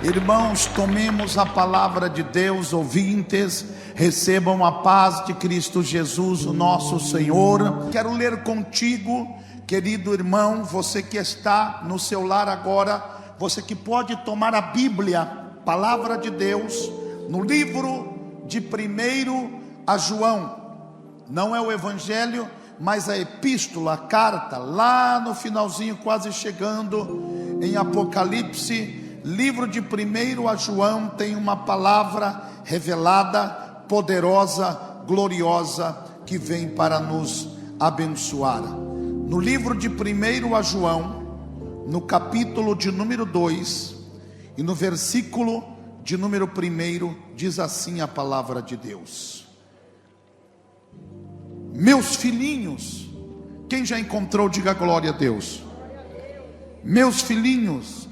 Irmãos, tomemos a palavra de Deus, ouvintes, recebam a paz de Cristo Jesus, o nosso Senhor. Quero ler contigo, querido irmão, você que está no seu lar agora, você que pode tomar a Bíblia, palavra de Deus, no livro de 1 a João. Não é o Evangelho, mas a epístola, a carta, lá no finalzinho, quase chegando em Apocalipse. Livro de 1 a João tem uma palavra revelada, poderosa, gloriosa, que vem para nos abençoar. No livro de 1 a João, no capítulo de número 2 e no versículo de número 1, diz assim a palavra de Deus: meus filhinhos, quem já encontrou, diga glória a Deus. Meus filhinhos,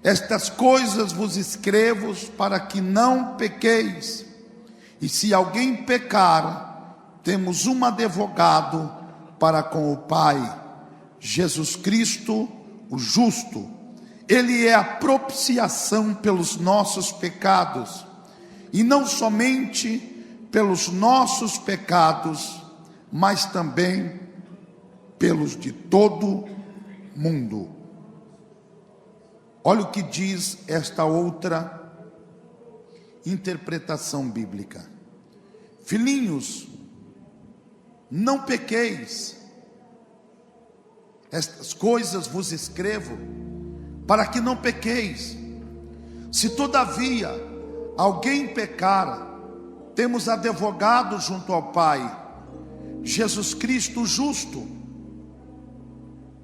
estas coisas vos escrevo para que não pequeis. E se alguém pecar, temos um advogado para com o Pai, Jesus Cristo, o justo. Ele é a propiciação pelos nossos pecados, e não somente pelos nossos pecados, mas também pelos de todo mundo. Olha o que diz esta outra interpretação bíblica: filhinhos, não pequeis, estas coisas vos escrevo para que não pequeis. Se todavia alguém pecar, temos advogado junto ao Pai, Jesus Cristo justo,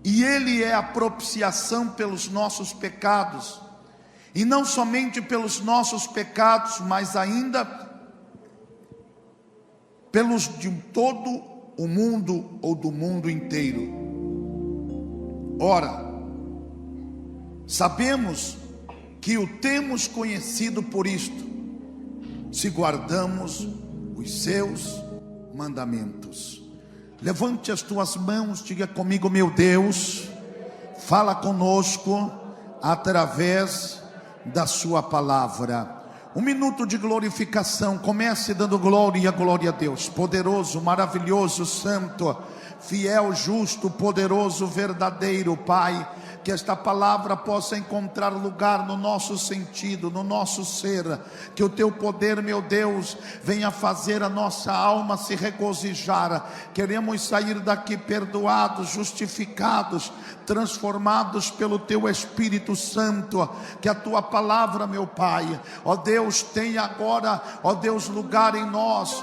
e Ele é a propiciação pelos nossos pecados, e não somente pelos nossos pecados, mas ainda pelos de todo o mundo, ou do mundo inteiro. Ora, sabemos que o temos conhecido por isto, se guardamos os seus mandamentos. Levante as tuas mãos, diga comigo: meu Deus, fala conosco através da sua palavra. Um minuto de glorificação. Comece dando glória a Deus. Poderoso, maravilhoso, santo, fiel, justo, poderoso, verdadeiro Pai, que esta palavra possa encontrar lugar no nosso sentido, no nosso ser, que o teu poder, meu Deus, venha fazer a nossa alma se regozijar. Queremos sair daqui perdoados, justificados, transformados pelo teu Espírito Santo. Que a tua palavra, meu Pai, ó Deus, tenha agora, ó Deus, lugar em nós.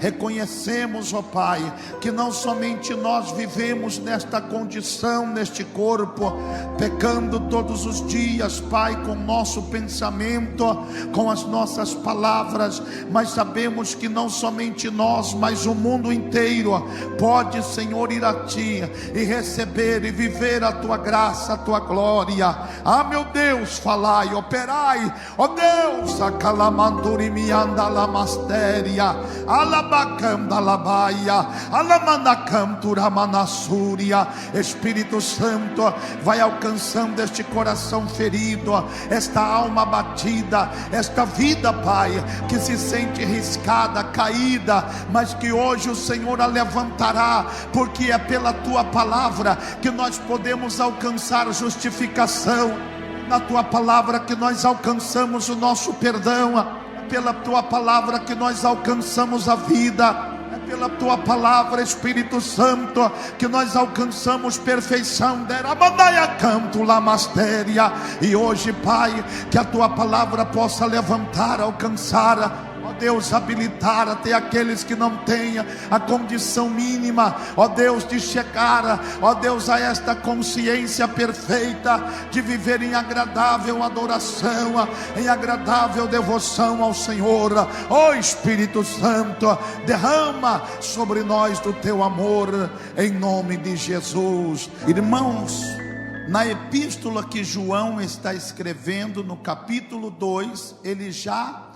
Reconhecemos, ó Pai, que não somente nós vivemos nesta condição, neste corpo, pecando todos os dias, Pai, com nosso pensamento, com as nossas palavras, mas sabemos que não somente nós, mas o mundo inteiro pode, Senhor, ir a Ti e receber e viver a Tua graça, a Tua glória. Ah, meu Deus, falai, operai, ó Deus, acalamanduri mianda lamasteria, alabacanda labaia, alamanacam turamanassu. Espírito Santo, vai alcançando este coração ferido, esta alma abatida, esta vida, Pai, que se sente riscada, caída, mas que hoje o Senhor a levantará, porque é pela Tua palavra que nós podemos alcançar justificação, na Tua palavra que nós alcançamos o nosso perdão, é pela Tua palavra que nós alcançamos a vida, pela Tua palavra, Espírito Santo, que nós alcançamos perfeição. E hoje, Pai, que a Tua palavra possa levantar, alcançar, ó Deus, habilitar até aqueles que não tenham a condição mínima, ó Deus, de chegar, ó Deus, a esta consciência perfeita, de viver em agradável adoração, em agradável devoção ao Senhor. Ó Espírito Santo, derrama sobre nós do Teu amor, em nome de Jesus. Irmãos, na epístola que João está escrevendo, no capítulo 2, ele já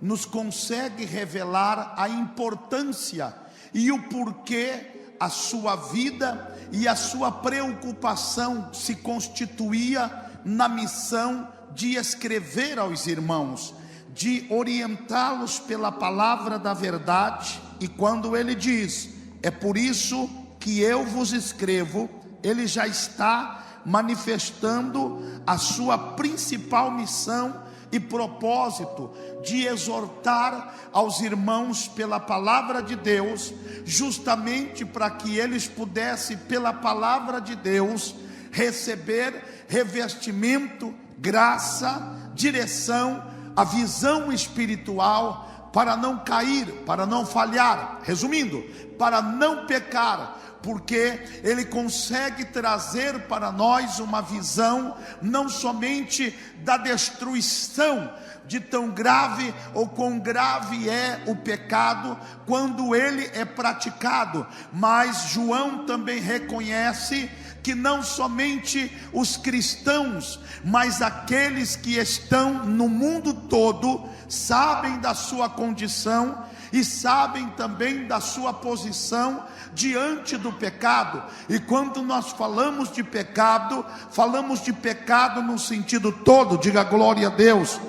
nos consegue revelar a importância e o porquê a sua vida e a sua preocupação se constituía na missão de escrever aos irmãos, de orientá-los pela palavra da verdade. E quando ele diz, é por isso que eu vos escrevo, ele já está manifestando a sua principal missão e propósito de exortar aos irmãos pela palavra de Deus, justamente para que eles pudessem, pela palavra de Deus, receber revestimento, graça, direção, a visão espiritual, para não cair, para não falhar, resumindo, para não pecar, porque ele consegue trazer para nós uma visão não somente da destruição, de tão grave ou quão grave é o pecado quando ele é praticado, mas João também reconhece que não somente os cristãos, mas aqueles que estão no mundo todo sabem da sua condição e sabem também da sua posição diante do pecado. E quando nós falamos de pecado no sentido todo, diga glória a Deus.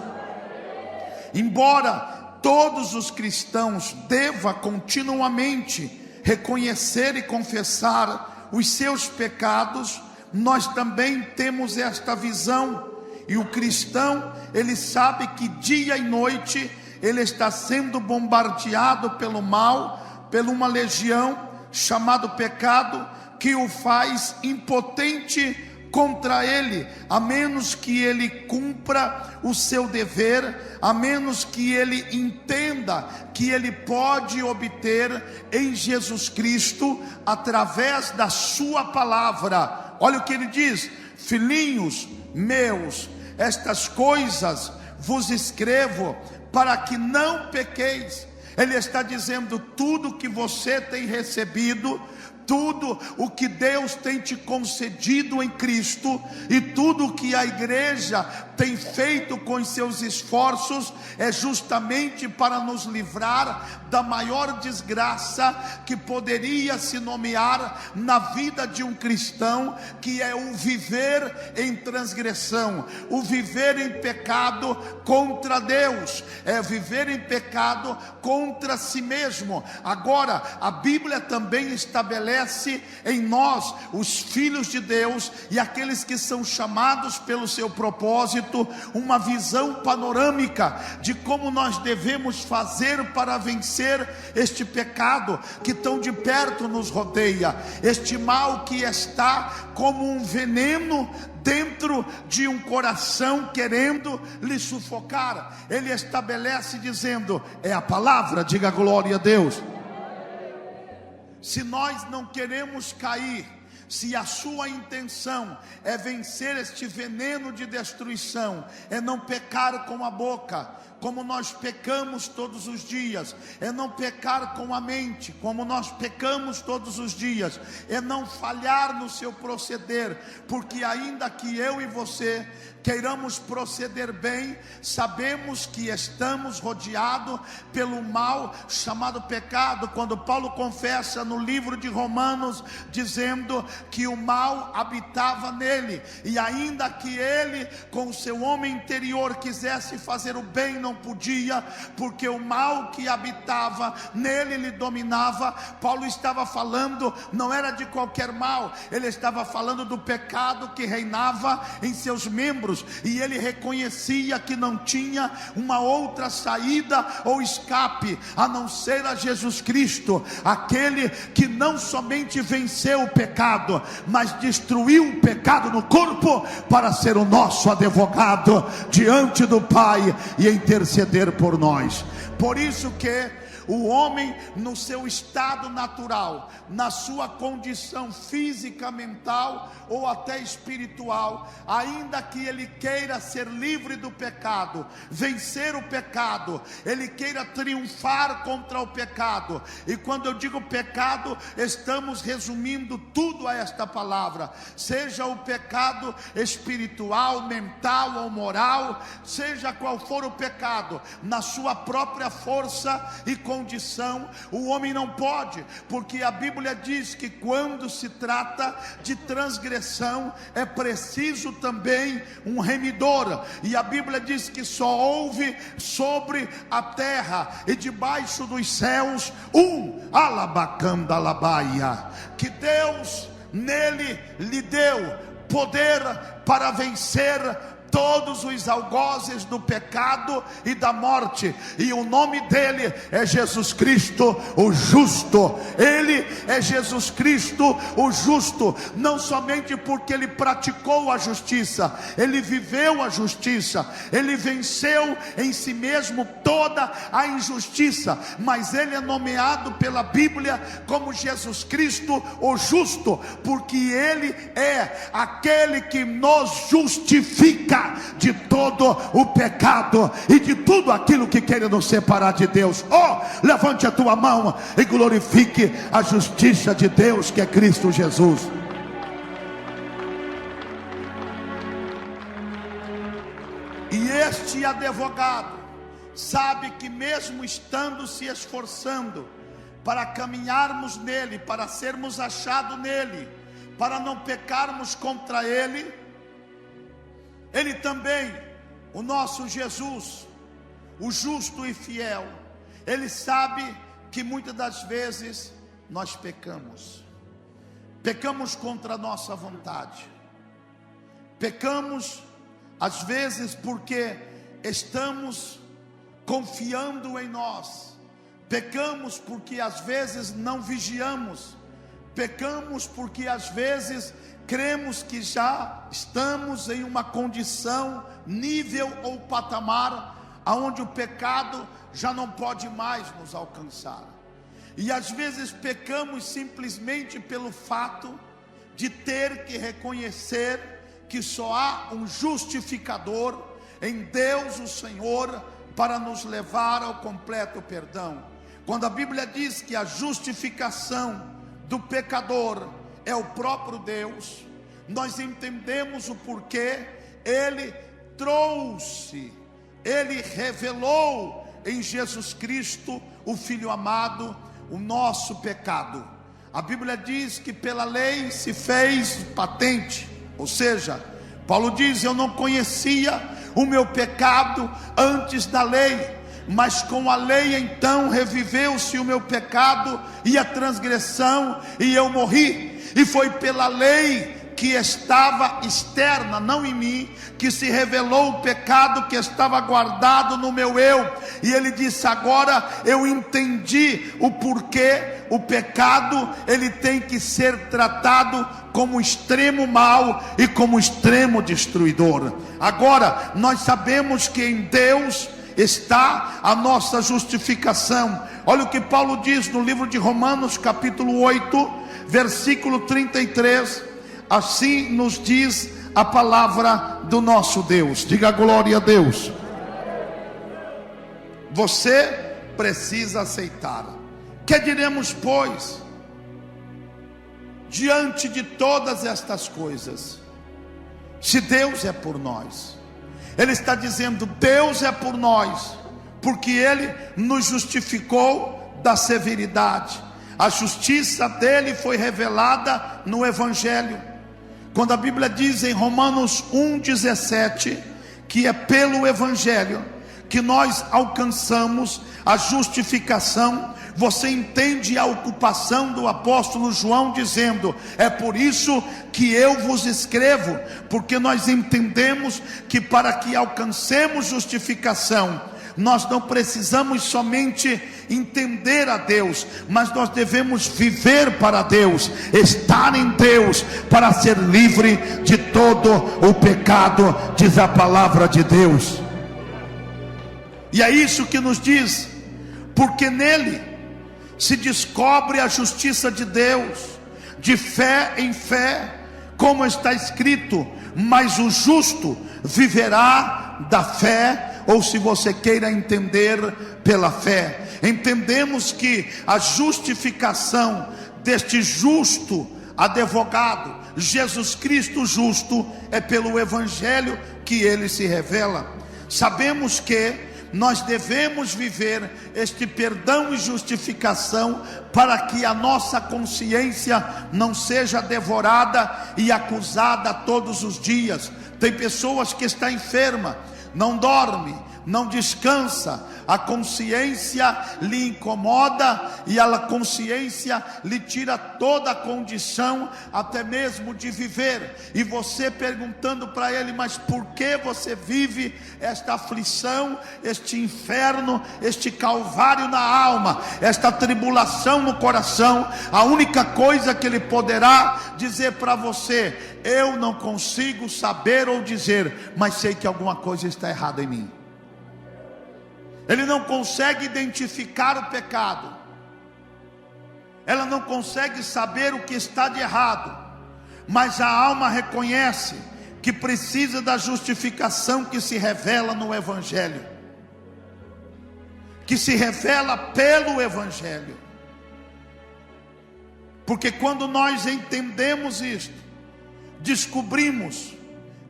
Embora todos os cristãos devam continuamente reconhecer e confessar os seus pecados, nós também temos esta visão. E o cristão, ele sabe que dia e noite ele está sendo bombardeado pelo mal, por uma legião chamado pecado, que o faz impotente contra ele, a menos que ele cumpra o seu dever, a menos que ele entenda que ele pode obter em Jesus Cristo, através da sua palavra. Olha o que ele diz: filhinhos meus, estas coisas vos escrevo para que não pequeis. Ele está dizendo, tudo que você tem recebido, tudo o que Deus tem te concedido em Cristo, e tudo o que a igreja tem feito com os seus esforços, é justamente para nos livrar da maior desgraça que poderia se nomear na vida de um cristão, que é o viver em transgressão, o viver em pecado contra Deus, é viver em pecado contra si mesmo. Agora, a Bíblia também estabelece em nós, os filhos de Deus e aqueles que são chamados pelo seu propósito, uma visão panorâmica de como nós devemos fazer para vencer este pecado que tão de perto nos rodeia, este mal que está como um veneno dentro de um coração querendo lhe sufocar. Ele estabelece dizendo, é a palavra, diga glória a Deus. Se nós não queremos cair, se a sua intenção é vencer este veneno de destruição, é não pecar com a boca, como nós pecamos todos os dias, é não pecar com a mente, como nós pecamos todos os dias, é não falhar no seu proceder, porque ainda que eu e você queiramos proceder bem, sabemos que estamos rodeados pelo mal chamado pecado. Quando Paulo confessa no livro de Romanos, dizendo que o mal habitava nele, e ainda que ele com o seu homem interior quisesse fazer o bem, não podia, porque o mal que habitava nele lhe dominava. Paulo estava falando, não era de qualquer mal, ele estava falando do pecado que reinava em seus membros, e ele reconhecia que não tinha uma outra saída ou escape a não ser a Jesus Cristo, aquele que não somente venceu o pecado, mas destruiu o pecado no corpo para ser o nosso advogado diante do Pai e interceder por nós. Por isso que o homem, no seu estado natural, na sua condição física, mental ou até espiritual, ainda que ele queira ser livre do pecado, vencer o pecado, ele queira triunfar contra o pecado. E quando eu digo pecado, estamos resumindo tudo a esta palavra, seja o pecado espiritual, mental ou moral, seja qual for o pecado, na sua própria força e com condição, o homem não pode, porque a Bíblia diz que quando se trata de transgressão, é preciso também um remidor, e a Bíblia diz que só houve sobre a terra e debaixo dos céus alabacandalabaia, que Deus nele lhe deu poder para vencer todos os algozes do pecado e da morte, e o nome dele é Jesus Cristo o justo. Ele é Jesus Cristo o justo, não somente porque ele praticou a justiça, ele viveu a justiça, ele venceu em si mesmo toda a injustiça, mas ele é nomeado pela Bíblia como Jesus Cristo o justo, porque ele é aquele que nos justifica de todo o pecado e de tudo aquilo que quer nos separar de Deus. Oh, levante a tua mão e glorifique a justiça de Deus, que é Cristo Jesus. E este advogado sabe que mesmo estando se esforçando para caminharmos nele, para sermos achados nele, para não pecarmos contra ele, ele também, o nosso Jesus, o justo e fiel, ele sabe que muitas das vezes nós pecamos contra a nossa vontade, pecamos às vezes porque estamos confiando em nós, pecamos porque às vezes não vigiamos, pecamos porque às vezes cremos que já estamos em uma condição, nível ou patamar, aonde o pecado já não pode mais nos alcançar. E às vezes pecamos simplesmente pelo fato de ter que reconhecer que só há um justificador em Deus o Senhor para nos levar ao completo perdão. Quando a Bíblia diz que a justificação do pecador é o próprio Deus, nós entendemos o porquê. Ele trouxe, ele revelou em Jesus Cristo, o Filho amado, o nosso pecado. A Bíblia diz que pela lei se fez patente, ou seja, Paulo diz: eu não conhecia o meu pecado antes da lei, mas com a lei então reviveu-se o meu pecado e a transgressão, e eu morri. E foi pela lei que estava externa, não em mim, que se revelou o pecado que estava guardado no meu eu. E ele disse: agora eu entendi o porquê o pecado ele tem que ser tratado como extremo mal e como extremo destruidor. Agora nós sabemos que em Deus está a nossa justificação. Olha o que Paulo diz no livro de Romanos capítulo 8, versículo 33. Assim nos diz a palavra do nosso Deus. Diga glória a Deus. Você precisa aceitar. Que diremos, pois, diante de todas estas coisas? Se Deus é por nós, ele está dizendo: Deus é por nós, porque ele nos justificou da severidade. A justiça dele foi revelada no Evangelho. Quando a Bíblia diz em Romanos 1,17 que é pelo Evangelho que nós alcançamos a justificação, você entende a ocupação do apóstolo João dizendo: é por isso que eu vos escrevo, porque nós entendemos que para que alcancemos justificação, nós não precisamos somente entender a Deus, mas nós devemos viver para Deus, estar em Deus, para ser livre de todo o pecado, diz a palavra de Deus. E é isso que nos diz: porque nele se descobre a justiça de Deus, de fé em fé, como está escrito: mas o justo viverá da fé. Ou, se você queira entender, pela fé. Entendemos que a justificação deste justo advogado, Jesus Cristo justo, é pelo Evangelho que ele se revela. Sabemos que nós devemos viver este perdão e justificação para que a nossa consciência não seja devorada e acusada todos os dias. Tem pessoas que estão enfermas, não dorme, não descansa, a consciência lhe incomoda e a consciência lhe tira toda a condição até mesmo de viver, e você perguntando para ele: mas por que você vive esta aflição, este inferno, este calvário na alma, esta tribulação no coração? A única coisa que ele poderá dizer para você: eu não consigo saber ou dizer, mas sei que alguma coisa está errada em mim. Ele não consegue identificar o pecado, ela não consegue saber o que está de errado, mas a alma reconhece que precisa da justificação que se revela no Evangelho, que se revela pelo Evangelho. Porque quando nós entendemos isto, descobrimos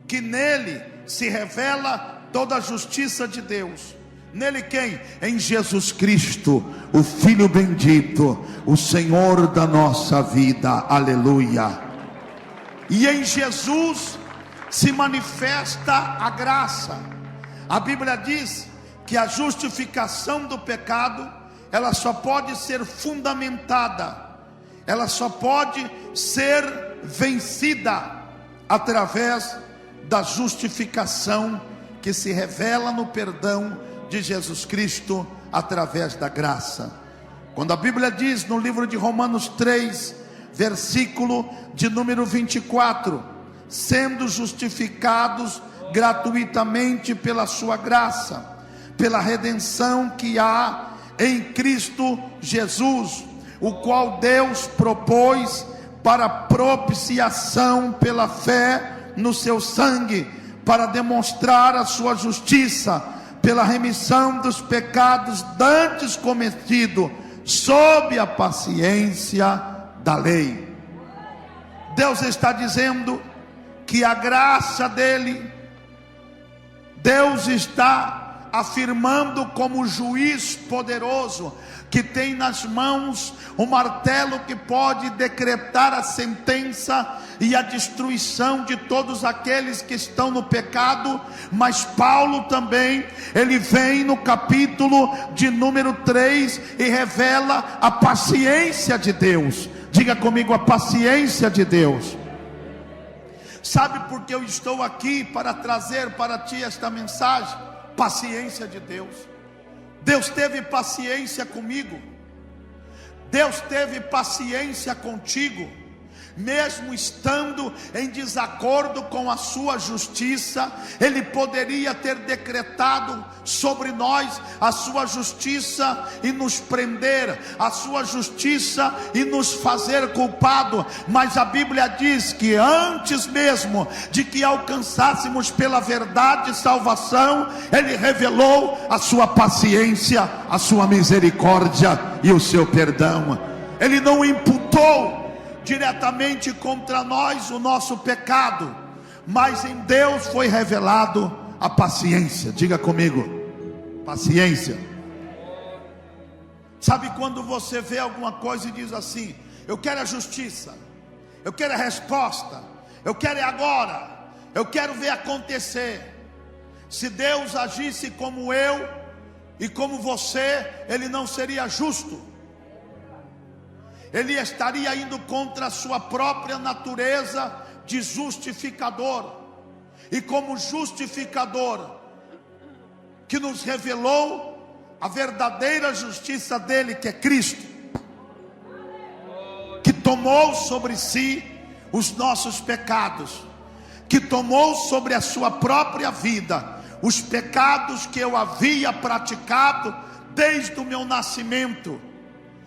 que nele se revela toda a justiça de Deus. Nele quem? Em Jesus Cristo, o Filho bendito, o Senhor da nossa vida, aleluia. E em Jesus se manifesta a graça. A Bíblia diz que a justificação do pecado, ela só pode ser fundamentada, ela só pode ser vencida através da justificação que se revela no perdão de Jesus Cristo através da graça. Quando a Bíblia diz no livro de Romanos 3, versículo de número 24: sendo justificados gratuitamente pela sua graça, pela redenção que há em Cristo Jesus, o qual Deus propôs para propiciação pela fé no seu sangue, para demonstrar a sua justiça, pela remissão dos pecados dantes cometidos, sob a paciência da lei. Deus está dizendo que a graça dele, Deus está afirmando como juiz poderoso, que tem nas mãos o martelo que pode decretar a sentença e a destruição de todos aqueles que estão no pecado. Mas Paulo também, ele vem no capítulo de número 3 e revela a paciência de Deus. Diga comigo: a paciência de Deus. Sabe por que eu estou aqui para trazer para ti esta mensagem? Paciência de Deus. Deus teve paciência comigo, Deus teve paciência contigo, mesmo estando em desacordo com a sua justiça. Ele poderia ter decretado sobre nós a sua justiça e nos prender, a sua justiça e nos fazer culpado, mas a Bíblia diz que antes mesmo de que alcançássemos pela verdade salvação, Ele revelou a sua paciência, a sua misericórdia e o seu perdão. Ele não imputou diretamente contra nós o nosso pecado, mas em Deus foi revelado a paciência. Diga comigo: paciência. Sabe quando você vê alguma coisa e diz assim: eu quero a justiça, eu quero a resposta, eu quero agora, eu quero ver acontecer. Se Deus agisse como eu e como você, Ele não seria justo. Ele estaria indo contra a sua própria natureza de justificador. E como justificador, que nos revelou a verdadeira justiça dele, que é Cristo, que tomou sobre si os nossos pecados, que tomou sobre a sua própria vida os pecados que eu havia praticado desde o meu nascimento.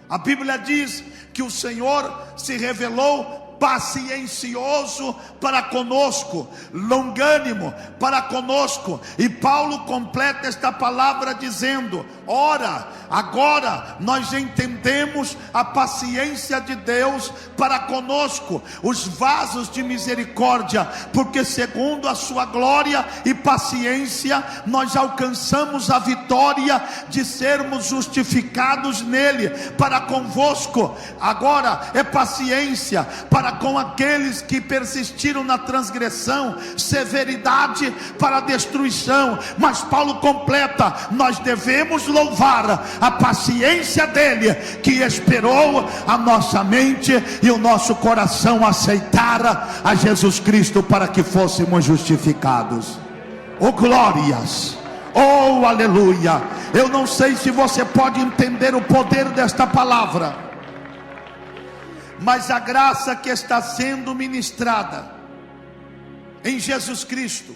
A Bíblia diz que o Senhor se revelou paciencioso para conosco, longânimo para conosco. E Paulo completa esta palavra dizendo: ora, agora nós entendemos a paciência de Deus para conosco, os vasos de misericórdia, porque segundo a sua glória e paciência nós alcançamos a vitória de sermos justificados nele. Para convosco agora é paciência para com aqueles que persistiram na transgressão, severidade para a destruição. Mas Paulo completa: nós devemos louvar a paciência dele, que esperou a nossa mente e o nosso coração aceitara a Jesus Cristo para que fôssemos justificados. Oh glórias, oh aleluia. Eu não sei se você pode entender o poder desta palavra, mas a graça que está sendo ministrada em Jesus Cristo,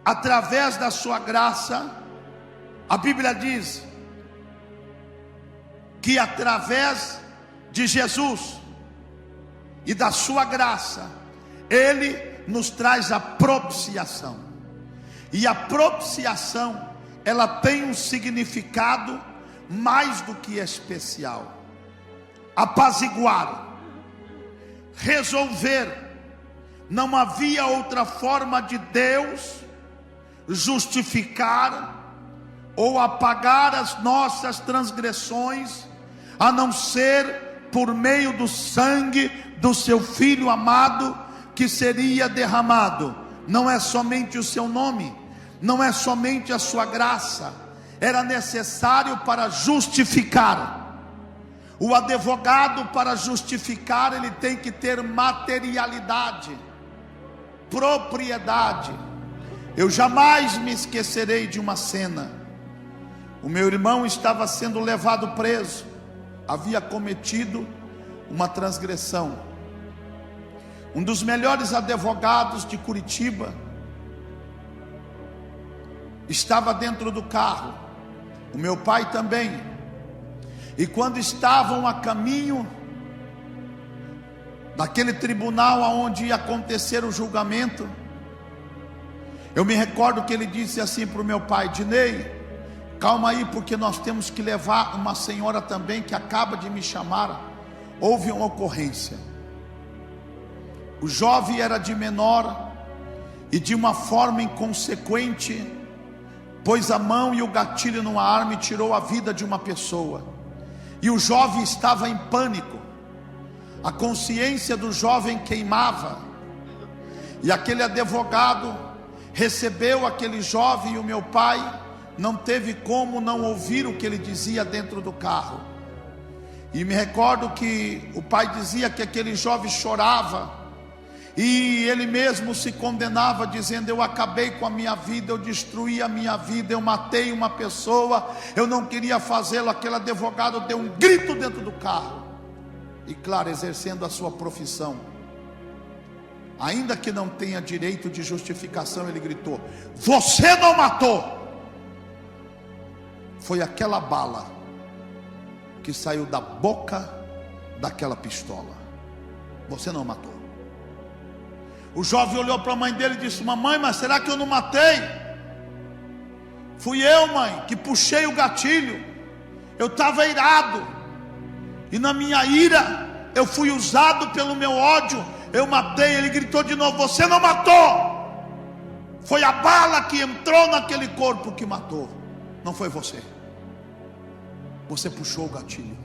através da sua graça, a Bíblia diz que através de Jesus e da sua graça, Ele nos traz a propiciação. E a propiciação, ela tem um significado mais do que especial: apaziguar, resolver. Não havia outra forma de Deus justificar ou apagar as nossas transgressões, a não ser por meio do sangue do seu Filho amado, que seria derramado. Não é somente o seu nome, não é somente a sua graça, era necessário para justificar. O advogado, para justificar, ele tem que ter materialidade, propriedade. Eu jamais me esquecerei de uma cena. O meu irmão estava sendo levado preso, havia cometido uma transgressão. Um dos melhores advogados de Curitiba estava dentro do carro, o meu pai também. E quando estavam a caminho daquele tribunal aonde ia acontecer o julgamento, eu me recordo que ele disse assim para o meu pai: Dinei, calma aí, porque nós temos que levar uma senhora também que acaba de me chamar, houve uma ocorrência. O jovem era de menor e de uma forma inconsequente pôs a mão e o gatilho numa arma e tirou a vida de uma pessoa. E o jovem estava em pânico, a consciência do jovem queimava. E aquele advogado recebeu aquele jovem, e o meu pai não teve como não ouvir o que ele dizia dentro do carro. E me recordo que o pai dizia que aquele jovem chorava, e ele mesmo se condenava, dizendo: eu acabei com a minha vida, eu destruí a minha vida, eu matei uma pessoa, eu não queria fazê-lo. Aquele advogado deu um grito dentro do carro, e claro, exercendo a sua profissão, ainda que não tenha direito de justificação, ele gritou: você não matou. Foi aquela bala que saiu da boca daquela pistola. Você não matou. O jovem olhou para a mãe dele e disse: mamãe, mas será que eu não matei? Fui eu, mãe, que puxei o gatilho. Eu estava irado, e na minha ira eu fui usado pelo meu ódio, eu matei. Ele gritou de novo: você não matou. Foi a bala que entrou naquele corpo que matou, não foi você. Você puxou o gatilho.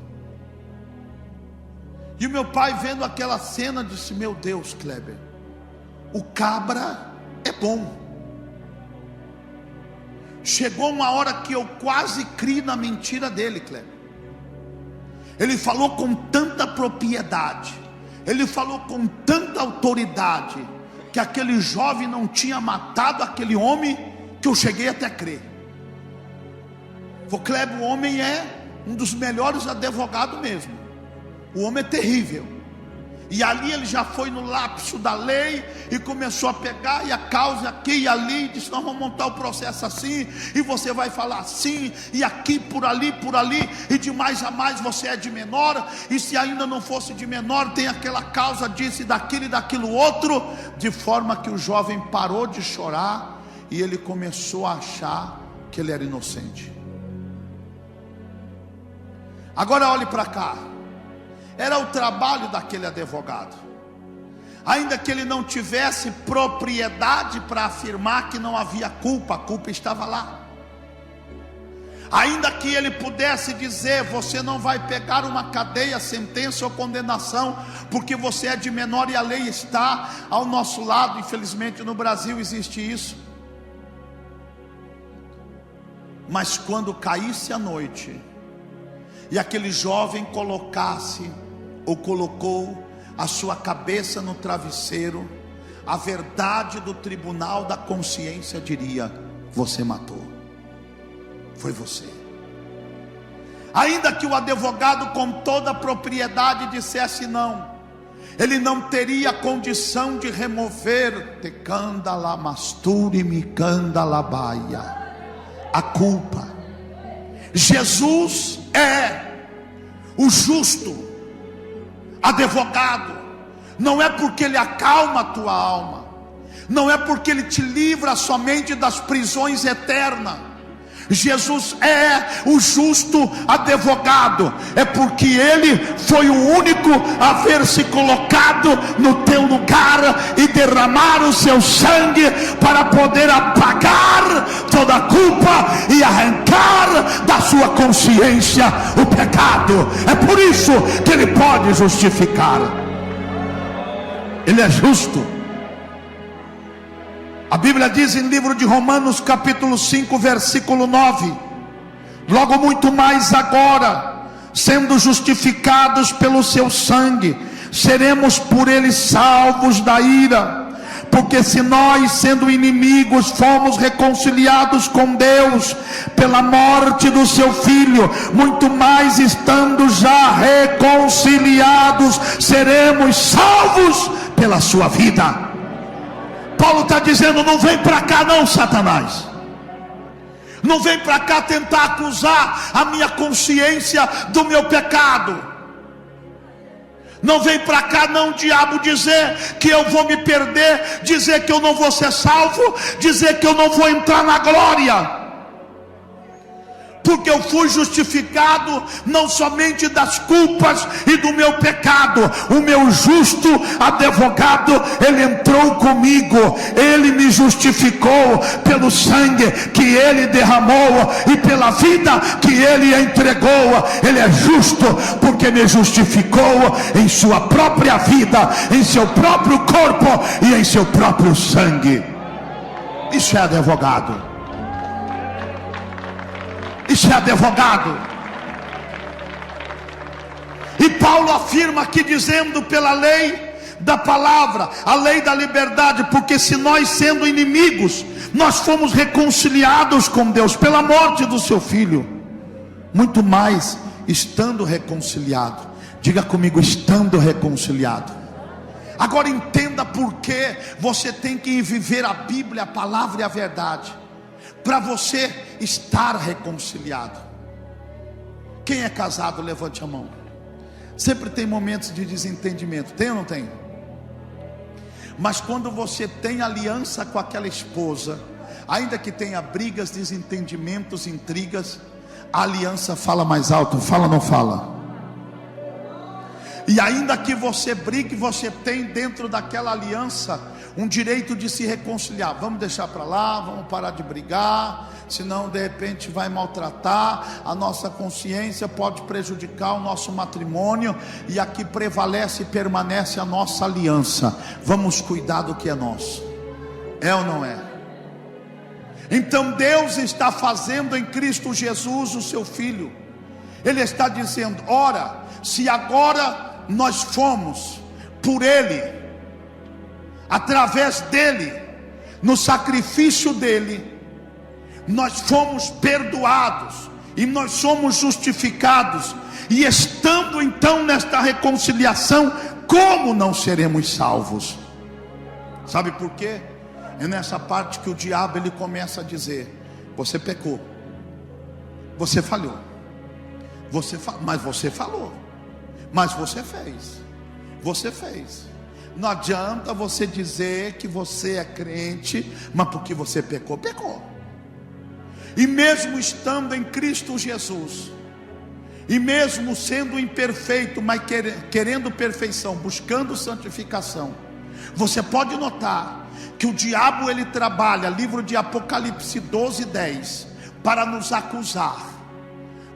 E o meu pai, vendo aquela cena, disse: meu Deus, Kleber, o cabra é bom. Chegou uma hora que eu quase criei na mentira dele, Kleber. Ele falou com tanta propriedade, ele falou com tanta autoridade, que aquele jovem não tinha matado aquele homem, que eu cheguei até a crer. Falei: Kleber, o homem é um dos melhores advogados mesmo. O homem é terrível. E ali ele já foi no lapso da lei e começou a pegar, e a causa aqui e ali, e disse: nós vamos montar o processo assim, e você vai falar assim, e aqui, por ali, e de mais a mais você é de menor, e se ainda não fosse de menor, tem aquela causa disso e daquilo outro, de forma que o jovem parou de chorar, e ele começou a achar que ele era inocente. Agora olhe para cá. Era o trabalho daquele advogado, ainda que ele não tivesse propriedade para afirmar que não havia culpa, a culpa estava lá. Ainda que ele pudesse dizer: você não vai pegar uma cadeia, sentença ou condenação, porque você é de menor e a lei está ao nosso lado. Infelizmente no Brasil existe isso. Mas quando caísse a noite e aquele jovem colocou a sua cabeça no travesseiro, a verdade do tribunal da consciência diria: você matou, foi você. Ainda que o advogado com toda a propriedade dissesse não, ele não teria condição de remover a culpa. Jesus é o justo advogado. Não é porque ele acalma a tua alma, não é porque ele te livra somente das prisões eternas. Jesus é o justo advogado, é porque ele foi o único a ver se colocado no teu lugar e derramar o seu sangue para poder apagar toda a culpa e arrancar da sua consciência o pecado. É por isso que ele pode justificar. Ele é justo. A Bíblia diz em livro de Romanos capítulo 5 versículo 9: logo muito mais agora, sendo justificados pelo seu sangue, seremos por ele salvos da ira. Porque se nós, sendo inimigos, fomos reconciliados com Deus pela morte do seu Filho, muito mais estando já reconciliados, seremos salvos pela sua vida. Paulo está dizendo: não vem para cá não, Satanás. Não vem para cá tentar acusar a minha consciência do meu pecado. Não vem para cá não, diabo, dizer que eu vou me perder, dizer que eu não vou ser salvo, dizer que eu não vou entrar na glória. Porque eu fui justificado não somente das culpas e do meu pecado. O meu justo advogado, ele entrou comigo, ele me justificou pelo sangue que ele derramou e pela vida que ele entregou. Ele é justo porque me justificou em sua própria vida, em seu próprio corpo e em seu próprio sangue. Isso é advogado. Isso é advogado. E Paulo afirma aqui dizendo: pela lei da palavra, a lei da liberdade, porque se nós, sendo inimigos, nós fomos reconciliados com Deus pela morte do seu Filho, muito mais estando reconciliado. Diga comigo: estando reconciliado. Agora entenda por que você tem que viver a Bíblia, a palavra e a verdade, para você estar reconciliado. Quem é casado, levante a mão. Sempre tem momentos de desentendimento, tem ou não tem? Mas quando você tem aliança com aquela esposa, ainda que tenha brigas, desentendimentos, intrigas, a aliança fala mais alto, fala ou não fala? E ainda que você brigue, você tem dentro daquela aliança um direito de se reconciliar. Vamos deixar para lá, vamos parar de brigar, senão de repente vai maltratar a nossa consciência, pode prejudicar o nosso matrimônio. E aqui prevalece e permanece a nossa aliança. Vamos cuidar do que é nosso. É ou não é? Então Deus está fazendo em Cristo Jesus o seu Filho. Ele está dizendo: ora, se agora nós fomos por Ele, através dele, no sacrifício dele, nós fomos perdoados e nós somos justificados, e estando então nesta reconciliação, como não seremos salvos? Sabe por quê? É nessa parte que o diabo ele começa a dizer: você pecou, você falhou, mas você falou, mas você fez. Não adianta você dizer que você é crente, mas porque você pecou. E mesmo estando em Cristo Jesus, e mesmo sendo imperfeito, mas querendo perfeição, buscando santificação, você pode notar que o diabo ele trabalha, livro de Apocalipse 12:10, para nos acusar,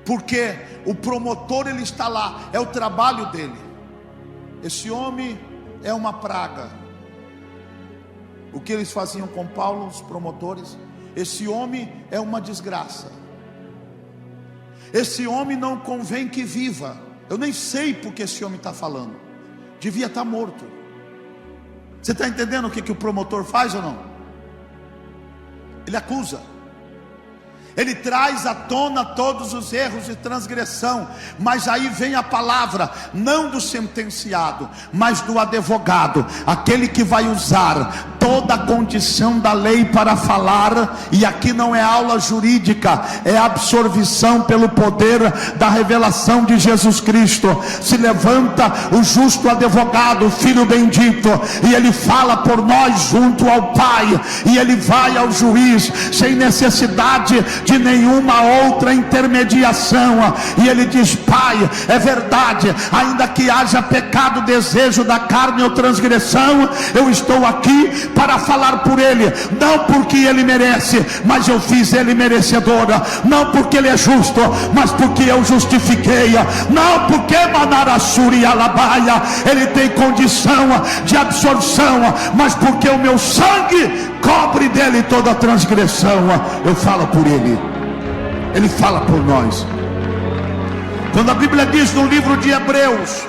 porque o promotor ele está lá, é o trabalho dele. Esse homem é uma praga. O que eles faziam com Paulo, os promotores? Esse homem é uma desgraça. Esse homem não convém que viva. Eu nem sei porque esse homem está falando. Devia estar morto. Você está entendendo o que o promotor faz ou não? Ele acusa. Ele traz à tona todos os erros de transgressão. Mas aí vem a palavra, não do sentenciado, mas do advogado, aquele que vai usar toda a condição da lei para falar. E aqui não é aula jurídica, é absorção pelo poder da revelação de Jesus Cristo. Se levanta o justo advogado, o Filho bendito, e ele fala por nós junto ao Pai, e ele vai ao juiz sem necessidade de nenhuma outra intermediação, e ele diz: Pai, é verdade, ainda que haja pecado, desejo da carne ou transgressão, eu estou aqui para falar por ele, não porque ele merece, mas eu fiz ele merecedora, não porque ele é justo, mas porque eu justifiquei, não porque Manarassuri Alabaia ele tem condição de absorção, mas porque o meu sangue cobre dele toda a transgressão. Eu falo por ele, ele fala por nós. Quando a Bíblia diz no livro de Hebreus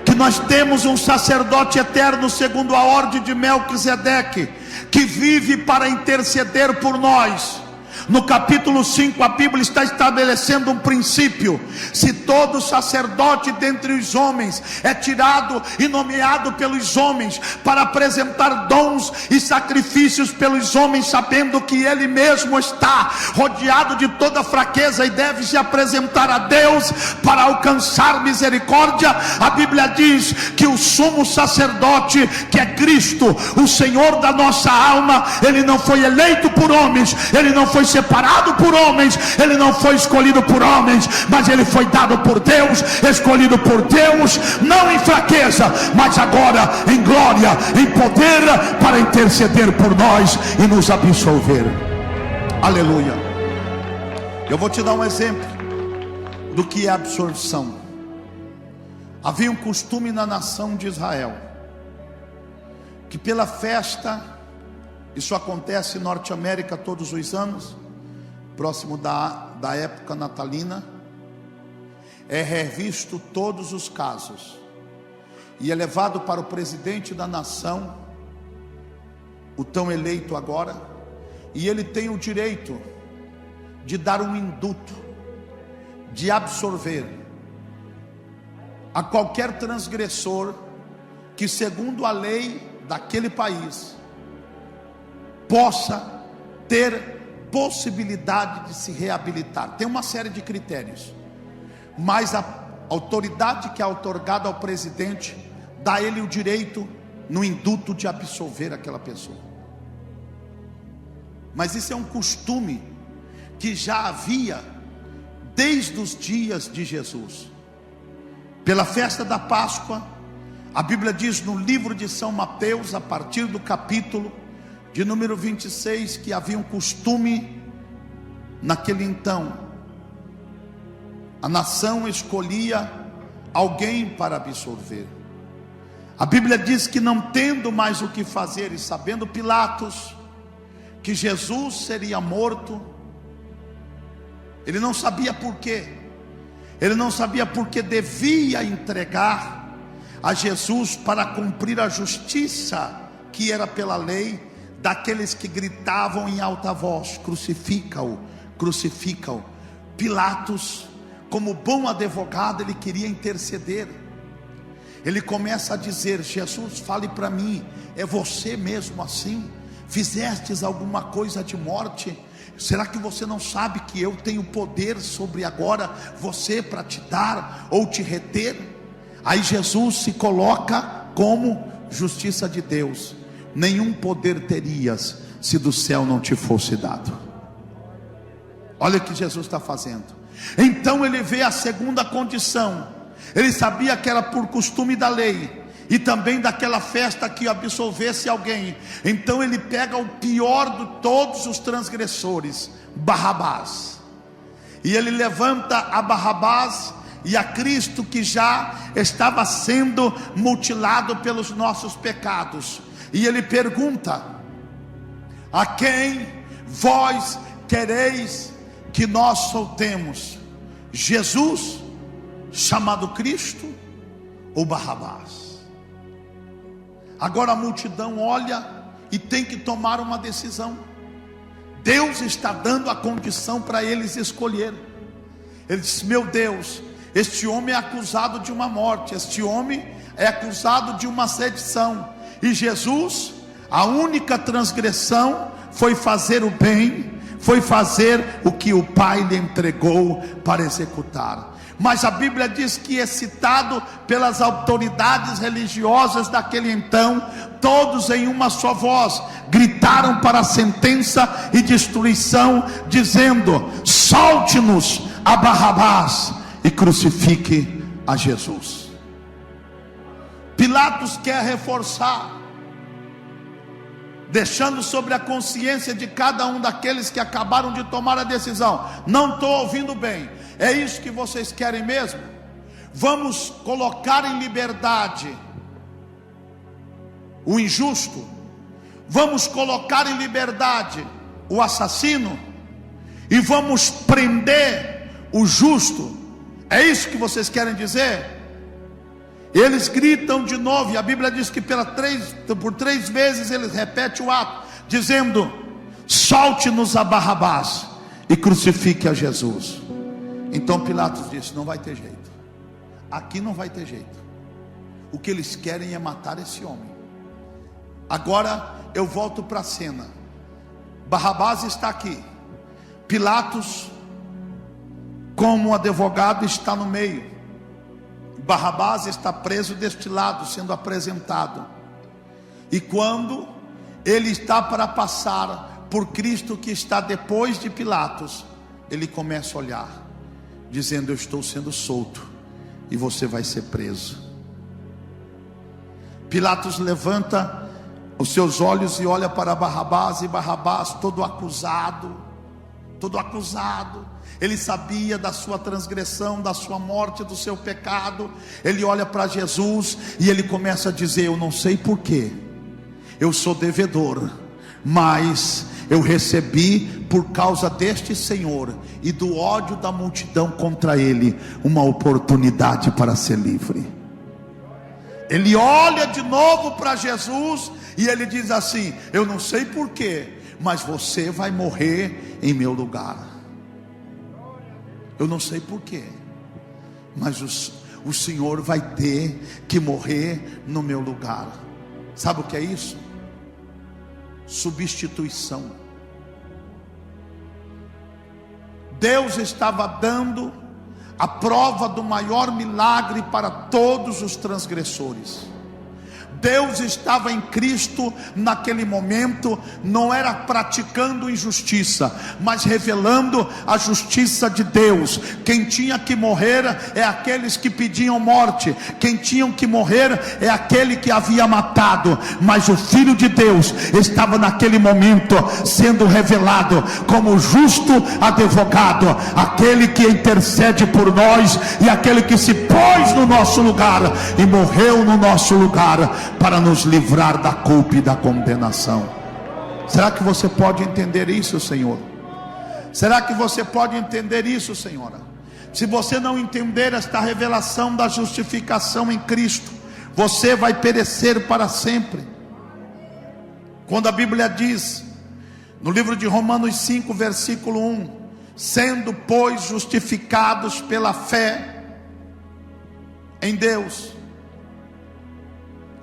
que nós temos um sacerdote eterno segundo a ordem de Melquisedeque, que vive para interceder por nós, no capítulo 5 a Bíblia está estabelecendo um princípio: se todo sacerdote dentre os homens é tirado e nomeado pelos homens para apresentar dons e sacrifícios pelos homens, sabendo que ele mesmo está rodeado de toda fraqueza e deve se apresentar a Deus para alcançar misericórdia, a Bíblia diz que o sumo sacerdote, que é Cristo, o Senhor da nossa alma, ele não foi eleito por homens, ele não foi separado por homens, ele não foi escolhido por homens, mas ele foi dado por Deus, escolhido por Deus, não em fraqueza, mas agora em glória, em poder, para interceder por nós e nos absolver. Aleluia. Eu vou te dar um exemplo do que é absorção. Havia um costume na nação de Israel, que pela festa, isso acontece em Norte América todos os anos, próximo da época natalina, é revisto todos os casos, e é levado para o presidente da nação, o tão eleito agora, e ele tem o direito de dar um induto, de absorver a qualquer transgressor que, segundo a lei daquele país, possa ter possibilidade de se reabilitar. Tem uma série de critérios, mas a autoridade que é outorgada ao presidente dá a ele o direito, no induto, de absolver aquela pessoa. Mas isso é um costume que já havia desde os dias de Jesus. Pela festa da Páscoa, a Bíblia diz no livro de São Mateus, a partir do capítulo de número 26, que havia um costume naquele então. A nação escolhia alguém para absorver. A Bíblia diz que, não tendo mais o que fazer, e sabendo Pilatos que Jesus seria morto, ele não sabia por quê, ele não sabia porque devia entregar a Jesus para cumprir a justiça que era pela lei daqueles que gritavam em alta voz: crucifica-o, crucifica-o. Pilatos, como bom advogado, ele queria interceder. ele começa a dizer: Jesus, fale para mim, é você mesmo assim? Fizestes alguma coisa de morte? Será que você não sabe que eu tenho poder sobre agora você para te dar ou te reter? Aí Jesus se coloca como justiça de Deus: nenhum poder terias se do céu não te fosse dado. Olha o que Jesus está fazendo. Então ele vê a segunda condição. Ele sabia que era por costume da lei e também daquela festa que absolvesse alguém. Então ele pega o pior de todos os transgressores, Barrabás, e ele levanta a Barrabás e a Cristo, que já estava sendo mutilado pelos nossos pecados, e ele pergunta: a quem vós quereis que nós soltemos? Jesus, chamado Cristo, ou Barrabás? Agora a multidão olha e tem que tomar uma decisão. Deus está dando a condição para eles escolher. Ele diz: meu Deus, este homem é acusado de uma morte, este homem é acusado de uma sedição. E Jesus, a única transgressão foi fazer o bem, foi fazer o que o Pai lhe entregou para executar. Mas a Bíblia diz que, excitado pelas autoridades religiosas daquele então, todos em uma só voz gritaram para a sentença e destruição, dizendo: solte-nos a Barrabás e crucifique a Jesus. Pilatos quer reforçar, deixando sobre a consciência de cada um daqueles que acabaram de tomar a decisão: não estou ouvindo bem, é isso que vocês querem mesmo? Vamos colocar em liberdade o injusto, vamos colocar em liberdade o assassino, e vamos prender o justo? É isso que vocês querem dizer? Eles gritam de novo, e a Bíblia diz que por três vezes eles repetem o ato, dizendo: solte-nos a Barrabás e crucifique a Jesus. Então Pilatos disse: não vai ter jeito, aqui não vai ter jeito, o que eles querem é matar esse homem. Agora eu volto para a cena. Barrabás está aqui, Pilatos, como advogado, está no meio. Barrabás está preso deste lado, sendo apresentado. E quando ele está para passar por Cristo, que está depois de Pilatos, ele começa a olhar, dizendo: eu estou sendo solto e você vai ser preso. Pilatos levanta os seus olhos e olha para Barrabás, e Barrabás, todo acusado, ele sabia da sua transgressão, da sua morte, do seu pecado. Ele olha para Jesus e ele começa a dizer: eu não sei porquê, eu sou devedor, mas eu recebi, por causa deste Senhor e do ódio da multidão contra ele, uma oportunidade para ser livre. Ele olha de novo para Jesus e ele diz assim: eu não sei porquê, mas você vai morrer em meu lugar. Eu não sei porquê, mas o Senhor vai ter que morrer no meu lugar. Sabe o que é isso? Substituição. Deus estava dando a prova do maior milagre para todos os transgressores. Deus estava em Cristo naquele momento, não era praticando injustiça, mas revelando a justiça de Deus. Quem tinha que morrer é aqueles que pediam morte, quem tinham que morrer é aquele que havia matado, mas o Filho de Deus estava naquele momento sendo revelado como justo advogado, aquele que intercede por nós e aquele que se pôs no nosso lugar e morreu no nosso lugar para nos livrar da culpa e da condenação. Será que você pode entender isso, Senhor? Será que você pode entender isso, Senhora? Se você não entender esta revelação da justificação em Cristo, você vai perecer para sempre. Quando a Bíblia diz, no livro de Romanos 5, versículo 1: sendo, pois, justificados pela fé em Deus,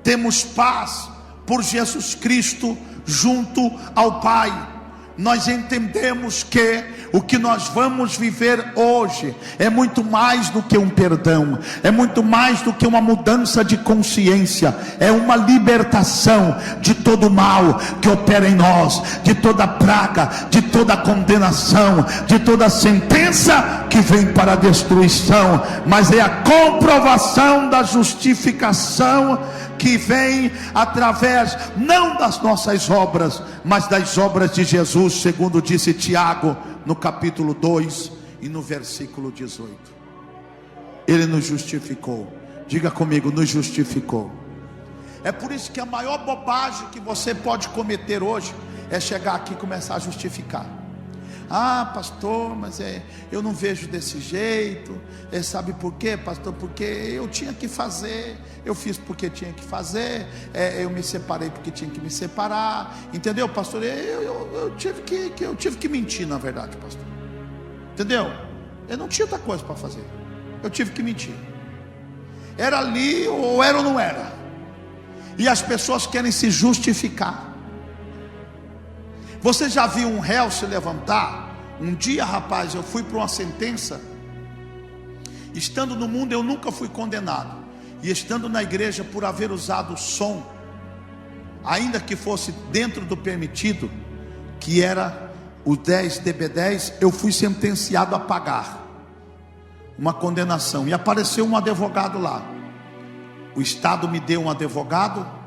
temos paz por Jesus Cristo junto ao Pai. Nós entendemos que o que nós vamos viver hoje é muito mais do que um perdão, é muito mais do que uma mudança de consciência, é uma libertação de todo mal que opera em nós, de toda praga, de toda condenação, de toda sentença que vem para a destruição, mas é a comprovação da justificação que vem através não das nossas obras, mas das obras de Jesus, segundo disse Tiago no capítulo 2 e no versículo 18. Ele nos justificou. Diga comigo, nos justificou. É por isso que a maior bobagem que você pode cometer hoje é chegar aqui e começar a justificar. Ah, pastor, mas eu não vejo desse jeito. Sabe por quê, pastor? Porque eu tinha que fazer. Eu fiz porque tinha que fazer. Eu me separei porque tinha que me separar. Entendeu, pastor? Eu tive que mentir, na verdade, pastor. Entendeu? Eu não tinha outra coisa para fazer. Eu tive que mentir. Era ali, ou era ou não era. E as pessoas querem se justificar. Você já viu um réu se levantar? Um dia, rapaz, eu fui para uma sentença. Estando no mundo eu nunca fui condenado. E estando na igreja por haver usado som, ainda que fosse dentro do permitido, que era o 10 dB10, eu fui sentenciado a pagar uma condenação. E apareceu um advogado lá. O Estado me deu um advogado.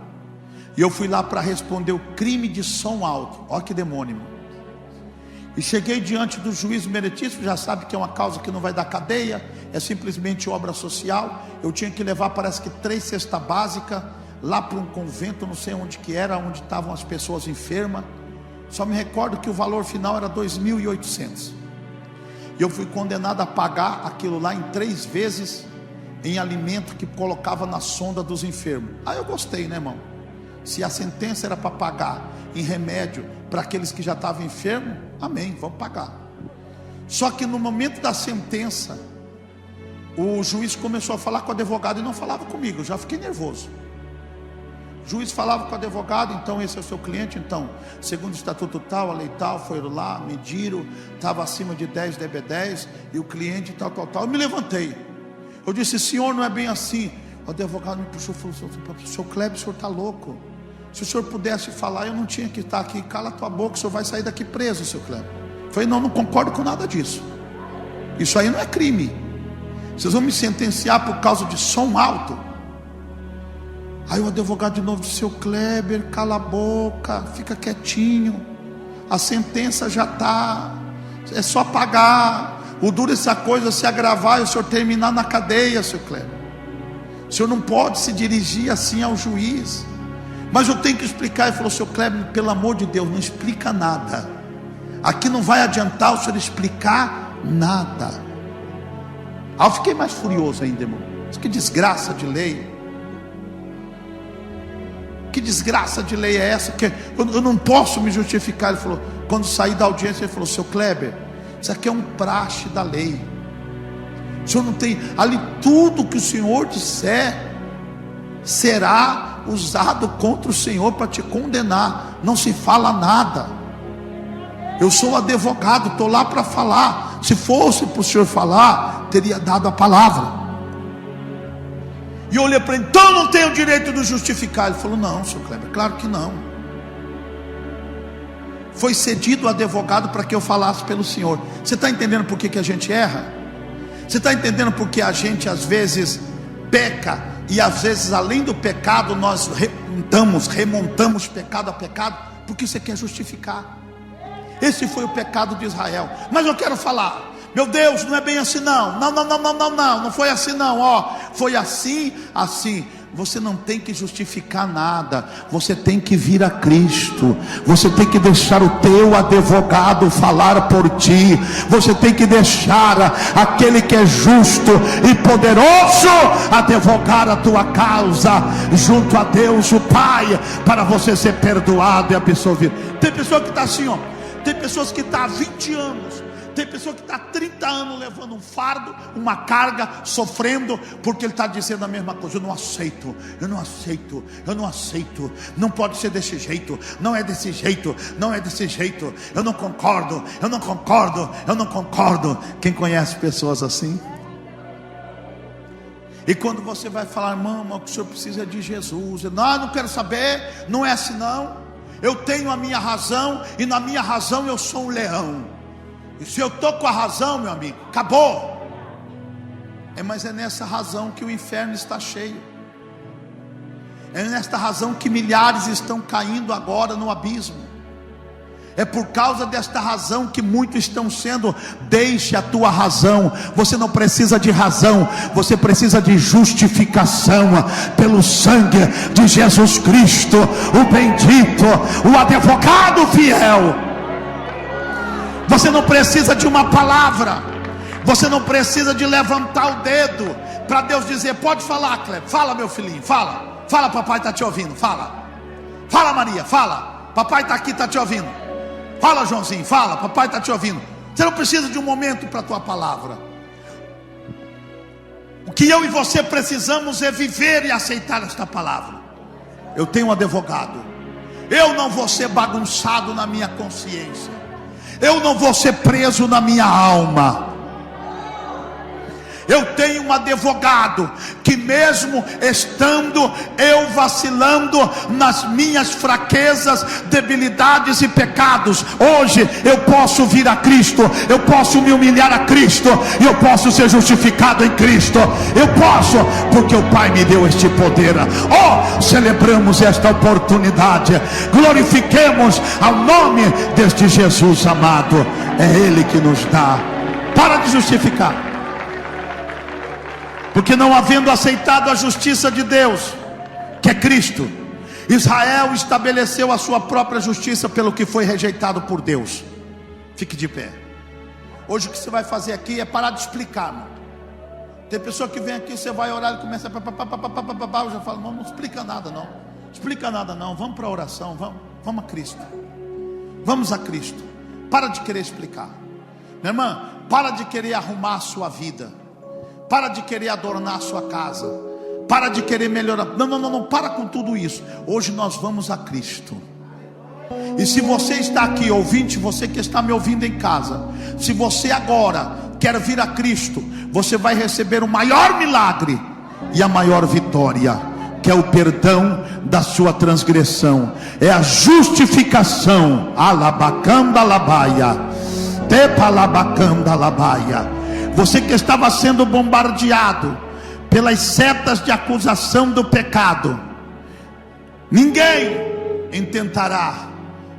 E eu fui lá para responder o crime de som alto. Olha que demônio. E cheguei diante do juiz meritíssimo. Já sabe que é uma causa que não vai dar cadeia, é simplesmente obra social. Eu tinha que levar, parece que 3 cestas básicas lá para um convento, não sei onde que era, onde estavam as pessoas enfermas. Só me recordo que o valor final era 2.800. E eu fui condenado a pagar aquilo lá em 3 vezes em alimento que colocava na sonda dos enfermos. Aí eu gostei, né, irmão? Se a sentença era para pagar em remédio para aqueles que já estavam enfermos, amém, vamos pagar. Só que no momento da sentença, o juiz começou a falar com o advogado e não falava comigo. Eu já fiquei nervoso. O juiz falava com o advogado: então esse é o seu cliente, então segundo o estatuto tal, a lei tal, foram lá, mediram, estava acima de 10 dB10 e o cliente tal. Eu me levantei, eu disse: senhor, não é bem assim. O advogado me puxou e falou: seu Kleber, o senhor está louco. Se o senhor pudesse falar, eu não tinha que estar aqui. Cala tua boca, o senhor vai sair daqui preso, seu Kleber. Eu falei: não concordo com nada disso. Isso aí não é crime. Vocês vão me sentenciar por causa de som alto. Aí o advogado de novo disse: seu Kleber, cala a boca, fica quietinho. A sentença já está, é só pagar. O duro dessa coisa se agravar e o senhor terminar na cadeia, seu Kleber. O senhor não pode se dirigir assim ao juiz. Mas eu tenho que explicar. Ele falou: seu Kleber, pelo amor de Deus, não explica nada. Aqui não vai adiantar o senhor explicar nada. Aí eu fiquei mais furioso ainda, irmão. Que desgraça de lei. Que desgraça de lei é essa? Que eu não posso me justificar. Ele falou, quando saí da audiência, ele falou: seu Kleber, isso aqui é um praxe da lei. O senhor não tem, ali tudo que o senhor disser será usado contra o senhor para te condenar. Não se fala nada. Eu sou advogado, estou lá para falar. Se fosse para o senhor falar, teria dado a palavra. E eu olhei para ele: então não tenho o direito de justificar. Ele falou: não, senhor Kleber, claro que não. Foi cedido o advogado para que eu falasse pelo senhor. Você está entendendo por que a gente erra? Você está entendendo por que a gente às vezes peca? E às vezes, além do pecado, nós remontamos pecado a pecado, porque você quer justificar. Esse foi o pecado de Israel. Mas eu quero falar: meu Deus, não é bem assim não. Não foi assim não, foi assim. Você não tem que justificar nada. Você tem que vir a Cristo. Você tem que deixar o teu advogado falar por ti. Você tem que deixar aquele que é justo e poderoso advogar a tua causa junto a Deus o Pai, para você ser perdoado e absolvido. Tem pessoa que está assim, Tem pessoas que estão há 20 anos Tem pessoa que está há 30 anos levando um fardo, uma carga, sofrendo, porque ele está dizendo a mesma coisa: eu não aceito, eu não aceito, eu não aceito, não pode ser desse jeito, não é desse jeito, não é desse jeito, eu não concordo, eu não concordo, eu não concordo. Quem conhece pessoas assim? E quando você vai falar: irmão, o que o senhor precisa é de Jesus. Não quero saber, não é assim não. Eu tenho a minha razão, e na minha razão eu sou um leão. E se eu estou com a razão, meu amigo, acabou. Mas é nessa razão que o inferno está cheio. É nesta razão que milhares estão caindo agora no abismo. É por causa desta razão que muitos estão sendo: deixe a tua razão. Você não precisa de razão, você precisa de justificação pelo sangue de Jesus Cristo, o bendito, o advogado fiel. Você não precisa de uma palavra, você não precisa de levantar o dedo para Deus dizer: pode falar, Cleber, fala meu filhinho, fala, papai está te ouvindo, fala Maria, fala, papai está aqui, está te ouvindo. Fala Joãozinho, fala, papai está te ouvindo. Você não precisa de um momento para a tua palavra. O que eu e você precisamos é viver e aceitar esta palavra. Eu tenho um advogado, eu não vou ser bagunçado na minha consciência, eu não vou ser preso na minha alma. Eu tenho um advogado que, mesmo estando eu vacilando nas minhas fraquezas, debilidades e pecados, hoje eu posso vir a Cristo, eu posso me humilhar a Cristo, e eu posso ser justificado em Cristo. Eu posso, porque o Pai me deu este poder. Celebramos esta oportunidade, glorifiquemos ao nome deste Jesus amado. É Ele que nos dá. Para de justificar, porque não havendo aceitado a justiça de Deus, que é Cristo, Israel estabeleceu a sua própria justiça pelo que foi rejeitado por Deus. Fique de pé. Hoje o que você vai fazer aqui é parar de explicar, mano. Tem pessoa que vem aqui, você vai orar e começa a eu já falo: não explica nada não, explica nada não, vamos para a oração, vamos a Cristo, vamos a Cristo. Para de querer explicar, minha irmã, para de querer arrumar a sua vida, para de querer adornar a sua casa, para de querer melhorar. Não, para com tudo isso. Hoje nós vamos a Cristo. E se você está aqui, ouvinte, você que está me ouvindo em casa, se você agora quer vir a Cristo, você vai receber o maior milagre e a maior vitória, que é o perdão da sua transgressão, é a justificação. Alabacanda labaia, tepalabacanda labaia. Você que estava sendo bombardeado pelas setas de acusação do pecado, ninguém intentará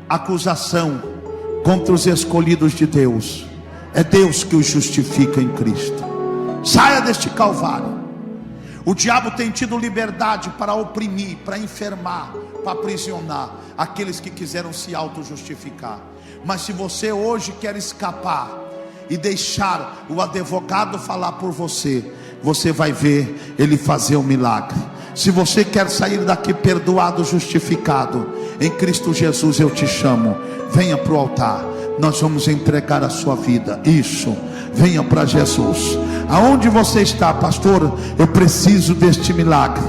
acusação contra os escolhidos de Deus. É Deus que os justifica em Cristo. Saia deste calvário. O diabo tem tido liberdade para oprimir, para enfermar, para aprisionar aqueles que quiseram se auto-justificar. Mas se você hoje quer escapar e deixar o advogado falar por você, você vai ver ele fazer um milagre. Se você quer sair daqui perdoado, justificado em Cristo Jesus, eu te chamo, venha para o altar, nós vamos entregar a sua vida. Isso, venha para Jesus. Aonde você está, pastor? Eu preciso deste milagre,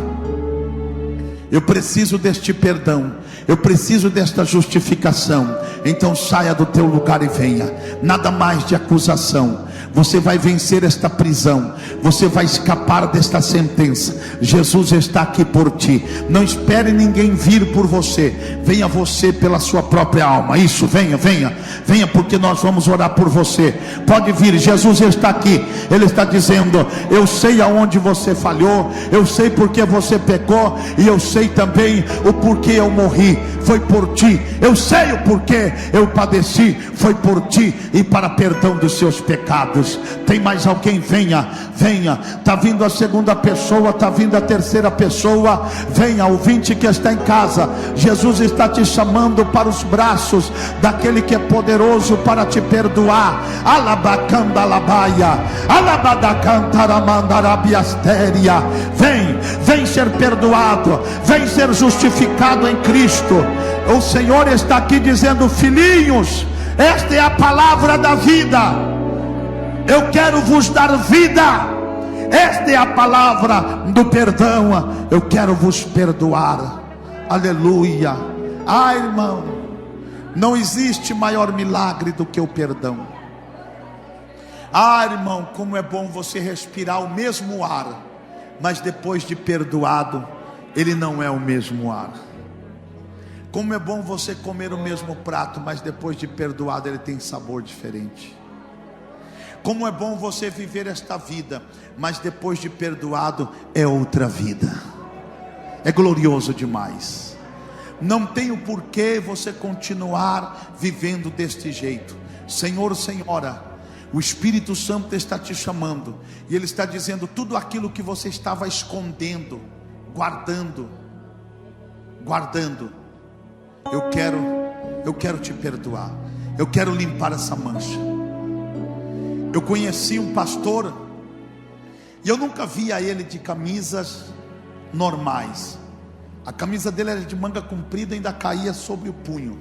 eu preciso deste perdão, eu preciso desta justificação. Então saia do teu lugar e venha. Nada mais de acusação. Você vai vencer esta prisão, você vai escapar desta sentença. Jesus está aqui por ti. Não espere ninguém vir por você, venha você pela sua própria alma. Isso, venha, porque nós vamos orar por você. Pode vir, Jesus está aqui. Ele está dizendo: eu sei aonde você falhou, eu sei porque você pecou, e eu sei também o porquê eu morri, foi por ti. Eu sei o porquê eu padeci, foi por ti e para perdão dos seus pecados. Tem mais alguém? Venha. Está vindo a segunda pessoa, está vindo a terceira pessoa. Venha, ouvinte que está em casa, Jesus está te chamando para os braços daquele que é poderoso para te perdoar. Alabacanda labaia, alabadacantaramandarabiastéria. Vem ser perdoado, vem ser justificado em Cristo. O Senhor está aqui dizendo: filhinhos, Esta é a palavra da vida. Eu quero vos dar vida. Esta é a palavra do perdão. Eu quero vos perdoar. Aleluia. Ah, irmão, não existe maior milagre do que o perdão. Ah, irmão, como é bom você respirar o mesmo ar, mas depois de perdoado, ele não é o mesmo ar. Como é bom você comer o mesmo prato, mas depois de perdoado, ele tem sabor diferente. Como é bom você viver esta vida, mas depois de perdoado, é outra vida. É glorioso demais. Não tem o porquê você continuar vivendo deste jeito. Senhor, Senhora, o Espírito Santo está te chamando, e Ele está dizendo: tudo aquilo que você estava escondendo, guardando, eu quero te perdoar. Eu quero limpar essa mancha. Eu conheci um pastor, e eu nunca via ele de camisas normais. A camisa dele era de manga comprida, ainda caía sobre o punho.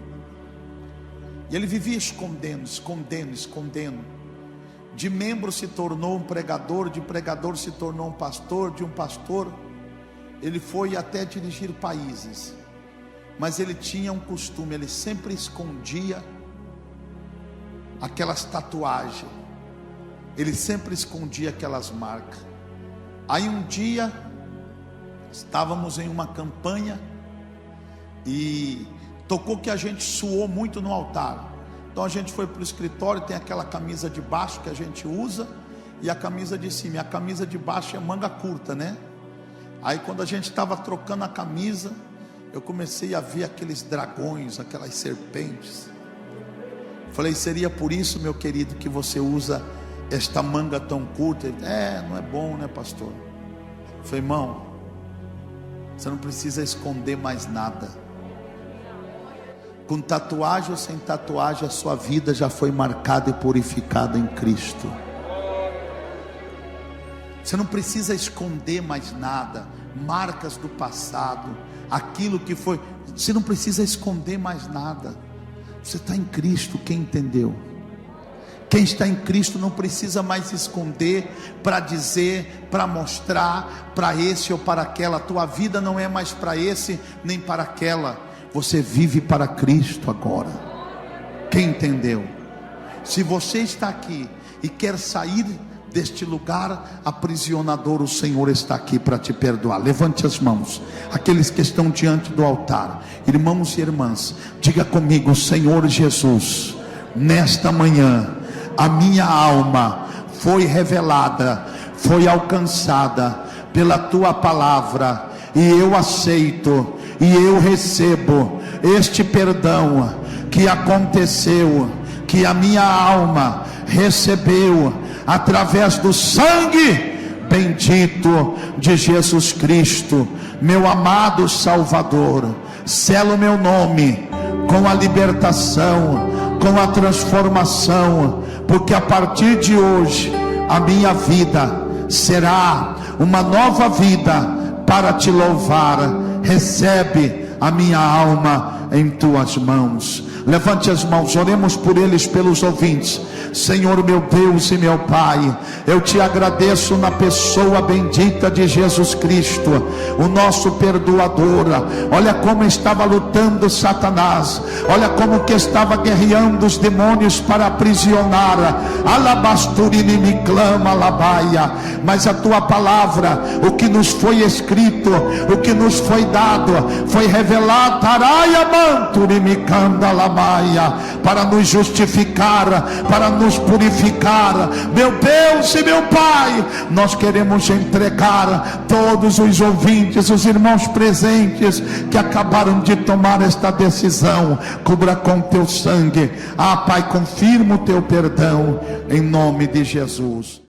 E ele vivia escondendo. De membro se tornou um pregador, de pregador se tornou um pastor, de um pastor ele foi até dirigir países. Mas ele tinha um costume, ele sempre escondia aquelas tatuagens, ele sempre escondia aquelas marcas. Aí um dia estávamos em uma campanha e tocou que a gente suou muito no altar. Então a gente foi para o escritório, tem aquela camisa de baixo que a gente usa e a camisa de cima. E a camisa de baixo é manga curta, né? Aí quando a gente estava trocando a camisa, eu comecei a ver aqueles dragões, aquelas serpentes. Falei: seria por isso, meu querido, que você usa esta manga tão curta? Ele: não é bom, né, pastor? Falei: irmão, você não precisa esconder mais nada. Com tatuagem ou sem tatuagem, a sua vida já foi marcada e purificada em Cristo. Você não precisa esconder mais nada, marcas do passado, aquilo que foi. Você não precisa esconder mais nada. Você está em Cristo, quem entendeu? Quem está em Cristo não precisa mais esconder para dizer, para mostrar, para esse ou para aquela. A tua vida não é mais para esse nem para aquela. Você vive para Cristo agora. Quem entendeu? Se você está aqui e quer sair deste lugar aprisionador, o Senhor está aqui para te perdoar. Levante as mãos, aqueles que estão diante do altar, irmãos e irmãs, diga comigo: Senhor Jesus, nesta manhã a minha alma foi revelada, foi alcançada pela tua palavra, e eu aceito e eu recebo este perdão que aconteceu, que a minha alma recebeu através do sangue bendito de Jesus Cristo, meu amado Salvador. Selo meu nome com a libertação, com a transformação, porque a partir de hoje a minha vida será uma nova vida para te louvar. Recebe a minha alma em tuas mãos. Levante as mãos, oremos por eles, pelos ouvintes. Senhor meu Deus e meu Pai, eu te agradeço na pessoa bendita de Jesus Cristo, o nosso perdoador. Olha como estava lutando Satanás, olha como que estava guerreando os demônios para aprisionar. Alabasturini me clama, alabaia. Mas a tua palavra, o que nos foi escrito, o que nos foi dado, foi revelado, araia manturi me canda lamaia, para nos justificar, para nos purificar. Meu Deus e meu Pai, nós queremos entregar todos os ouvintes, os irmãos presentes que acabaram de tomar esta decisão. Cubra com teu sangue. Ah, Pai, confirma o teu perdão em nome de Jesus.